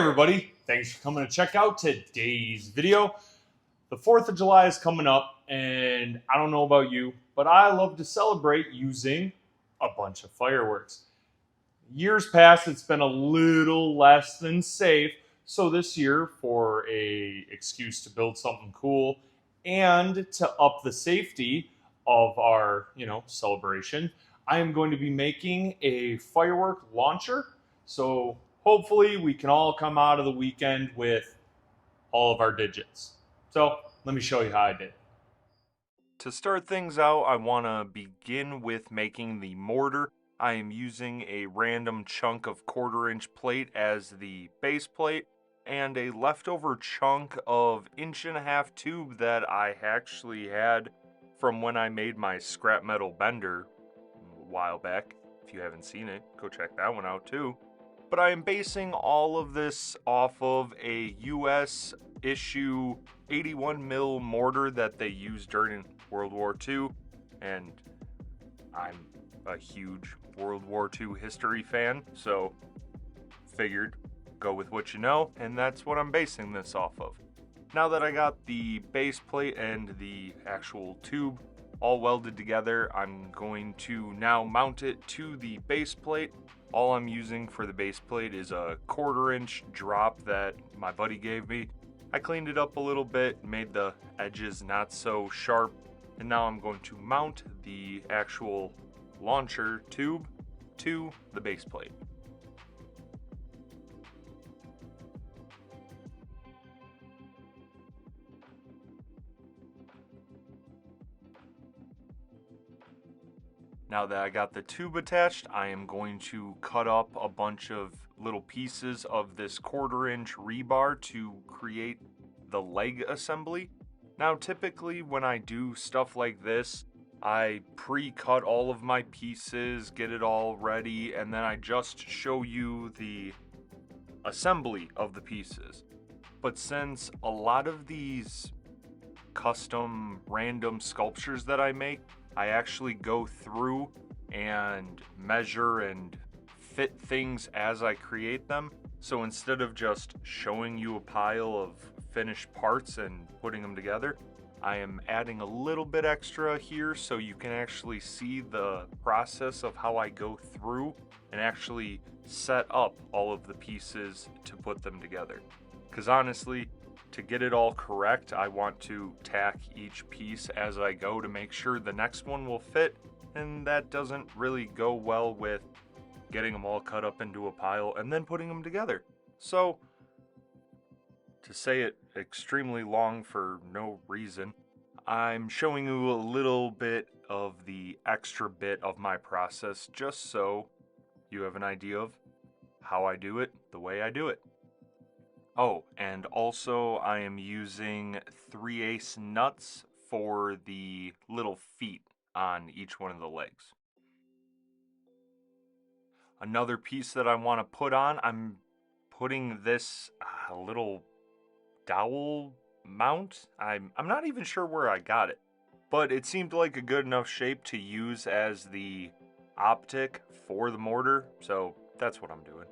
everybody, thanks for coming to check out today's video. The 4th of July is coming up, and I don't know about you, but I love to celebrate using a bunch of fireworks. Years past, it's been a little less than safe, so this year, for a excuse to build something cool and to up the safety of our, celebration, I am going to be making a firework launcher. So hopefully we can all come out of the weekend with all of our digits. So let me show you how I did. To start things out, I want to begin with making the mortar. I am using a random chunk of 1/4-inch plate as the base plate and a leftover chunk of 1.5-inch tube that I actually had from when I made my scrap metal bender a while back. If you haven't seen it, go check that one out too. But I am basing all of this off of a US issue 81mm mortar that they used during World War II, and I'm a huge World War II history fan, so figured go with what you know, and that's what I'm basing this off of. Now that I got the base plate and the actual tube all welded together, I'm going to now mount it to the base plate. All I'm using for the base plate is a 1/4-inch drop that my buddy gave me. I cleaned it up a little bit, made the edges not so sharp, and now I'm going to mount the actual launcher tube to the base plate. Now that I got the tube attached, I am going to cut up a bunch of little pieces of this 1/4-inch rebar to create the leg assembly. Now typically when I do stuff like this, I pre-cut all of my pieces, get it all ready, and then I just show you the assembly of the pieces. But since a lot of these custom random sculptures that I make, I actually go through and measure and fit things as I create them. So instead of just showing you a pile of finished parts and putting them together, I am adding a little bit extra here so you can actually see the process of how I go through and actually set up all of the pieces to put them together. Because honestly, to get it all correct, I want to tack each piece as I go to make sure the next one will fit, and that doesn't really go well with getting them all cut up into a pile and then putting them together. So, to say it extremely long for no reason, I'm showing you a little bit of the extra bit of my process just so you have an idea of how I do it, the way I do it. Oh, and also I am using 3/8 nuts for the little feet on each one of the legs. Another piece that I want to put on, I'm putting this little dowel mount. I'm not even sure where I got it, but it seemed like a good enough shape to use as the optic for the mortar, so that's what I'm doing.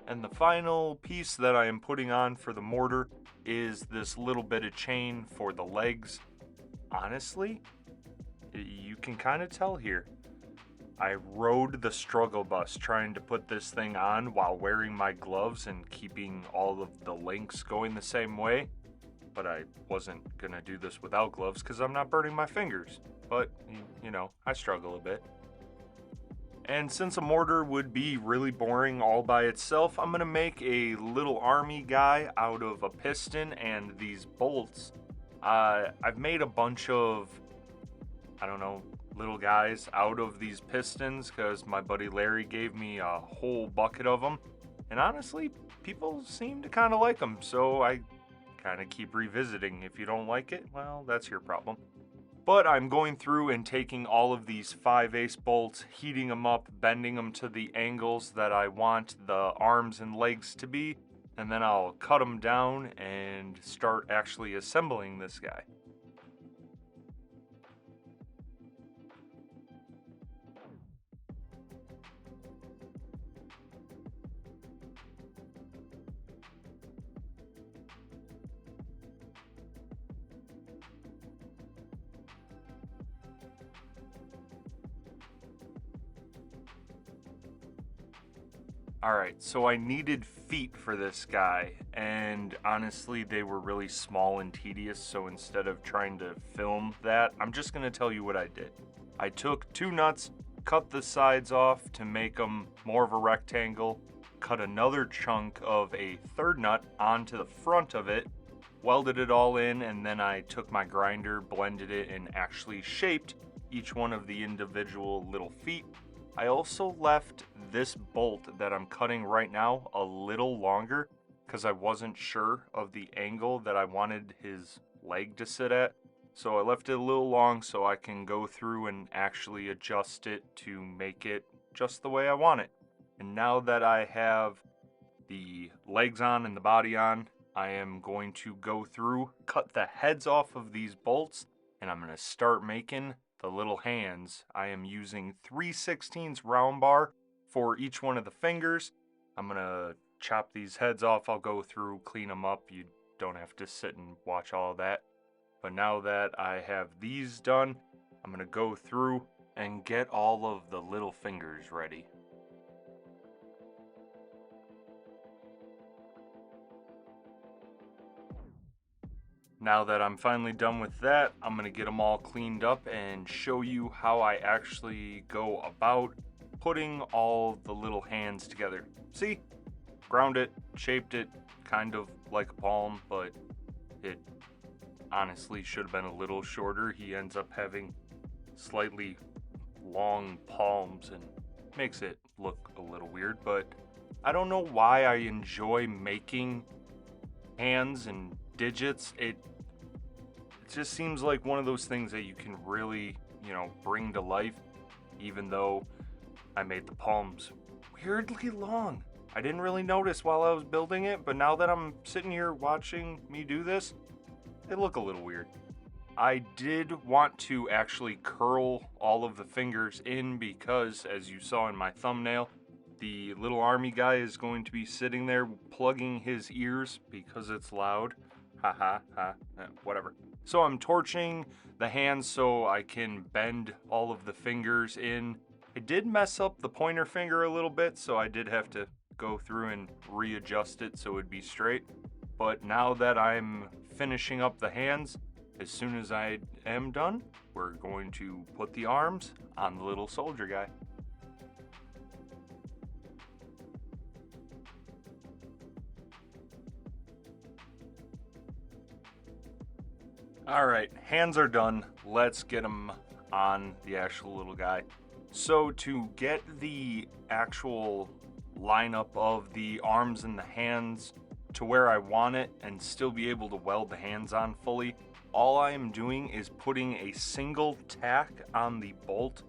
And the final piece that I am putting on for the mortar is this little bit of chain for the legs. Honestly, you can kind of tell here. I rode the struggle bus trying to put this thing on while wearing my gloves and keeping all of the links going the same way. But I wasn't going to do this without gloves because I'm not burning my fingers. But, I struggle a bit. And since a mortar would be really boring all by itself, I'm going to make a little army guy out of a piston and these bolts. I've made a bunch of, little guys out of these pistons because my buddy Larry gave me a whole bucket of them. And honestly, people seem to kind of like them, so I kind of keep revisiting. If you don't like it, well, that's your problem. But I'm going through and taking all of these 5/8 bolts, heating them up, bending them to the angles that I want the arms and legs to be, and then I'll cut them down and start actually assembling this guy. Alright, so I needed feet for this guy, and honestly they were really small and tedious, so instead of trying to film that, I'm just going to tell you what I did. I took 2 nuts, cut the sides off to make them more of a rectangle, cut another chunk of a 3rd nut onto the front of it, welded it all in, and then I took my grinder, blended it, and actually shaped each one of the individual little feet. I also left this bolt that I'm cutting right now a little longer because I wasn't sure of the angle that I wanted his leg to sit at. So I left it a little long so I can go through and actually adjust it to make it just the way I want it. And now that I have the legs on and the body on, I am going to go through, cut the heads off of these bolts, and I'm going to start making the little hands. I am using 3/16 round bar for each one of the fingers. I'm going to chop these heads off. I'll go through, clean them up. You don't have to sit and watch all of that. But now that I have these done, I'm going to go through and get all of the little fingers ready. Now that I'm finally done with that, I'm going to get them all cleaned up and show you how I actually go about putting all the little hands together. See? Ground it, shaped it, kind of like a palm, but it honestly should have been a little shorter. He ends up having slightly long palms and makes it look a little weird, but I don't know why I enjoy making hands and digits. It just seems like one of those things that you can really, bring to life, even though I made the palms weirdly long. I didn't really notice while I was building it, but now that I'm sitting here watching me do this, they look a little weird. I did want to actually curl all of the fingers in because, as you saw in my thumbnail, the little army guy is going to be sitting there plugging his ears because it's loud. Whatever. So I'm torching the hands so I can bend all of the fingers in. I did mess up the pointer finger a little bit, so I did have to go through and readjust it so it'd be straight. But now that I'm finishing up the hands, as soon as I am done, we're going to put the arms on the little soldier guy. Alright, hands are done. Let's get them on the actual little guy. So to get the actual lineup of the arms and the hands to where I want it and still be able to weld the hands on fully, all I am doing is putting a single tack on the bolt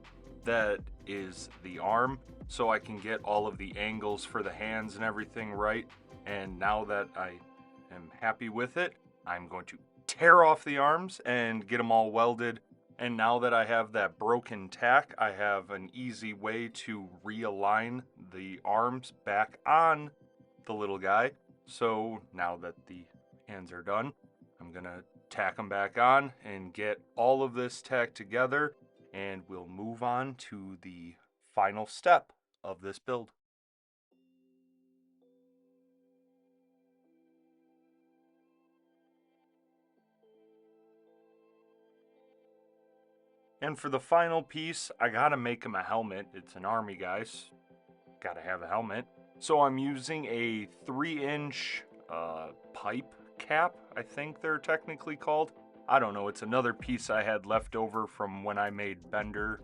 that is the arm so I can get all of the angles for the hands and everything right. And now that I am happy with it, I'm going to tear off the arms and get them all welded. And now that I have that broken tack, I have an easy way to realign the arms back on the little guy. So now that the hands are done, I'm gonna tack them back on and get all of this tacked together, and we'll move on to the final step of this build. And for the final piece, I gotta make him a helmet. It's an army guy, gotta have a helmet. So I'm using a 3-inch pipe cap, I think they're technically called. I don't know, it's another piece I had left over from when I made Bender.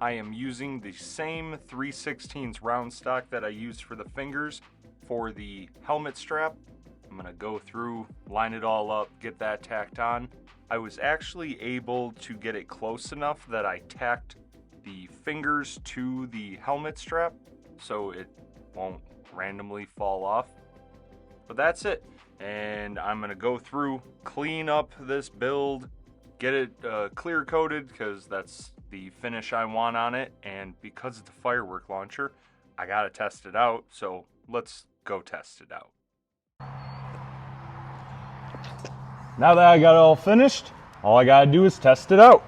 I am using the same 3/16 round stock that I used for the fingers for the helmet strap. I'm gonna go through, line it all up, get that tacked on. I was actually able to get it close enough that I tacked the fingers to the helmet strap so it won't randomly fall off. But that's it. And I'm gonna go through, clean up this build, get it clear coated because that's the finish I want on it. And because it's a firework launcher, I gotta test it out. So let's go test it out. Now that I got it all finished, all I gotta do is test it out.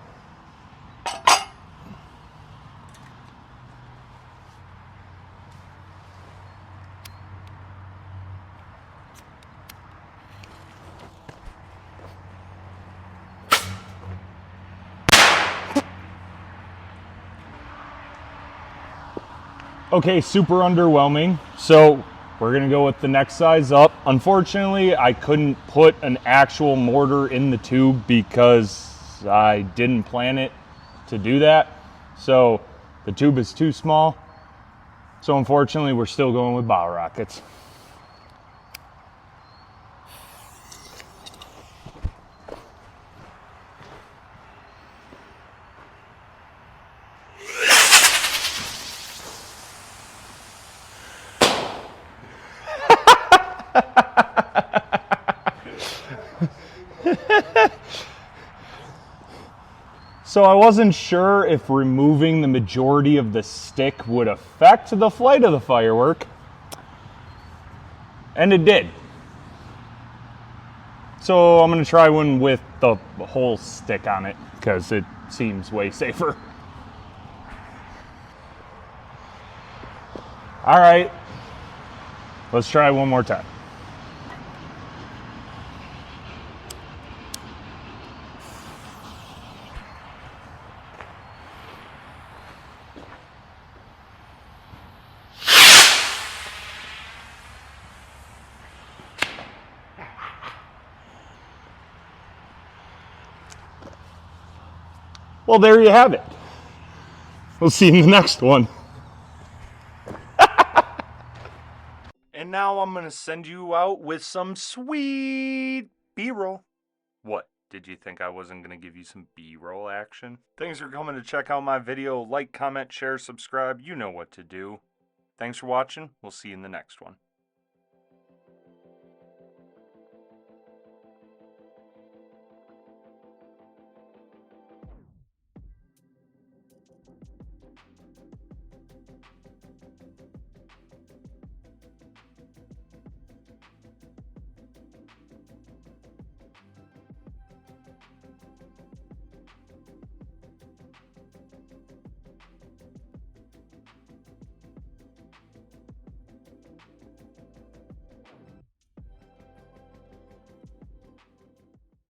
Okay, super underwhelming. So we're gonna go with the next size up. Unfortunately, I couldn't put an actual mortar in the tube because I didn't plan it to do that. So the tube is too small. So unfortunately, we're still going with bottle rockets. So I wasn't sure if removing the majority of the stick would affect the flight of the firework, and it did. So I'm gonna try one with the whole stick on it because it seems way safer. All right, let's try one more time. Well, there you have it. We'll see you in the next one. And now I'm going to send you out with some sweet B-roll. What? Did you think I wasn't going to give you some B-roll action? Thanks for coming to check out my video. Like, comment, share, subscribe. You know what to do. Thanks for watching. We'll see you in the next one.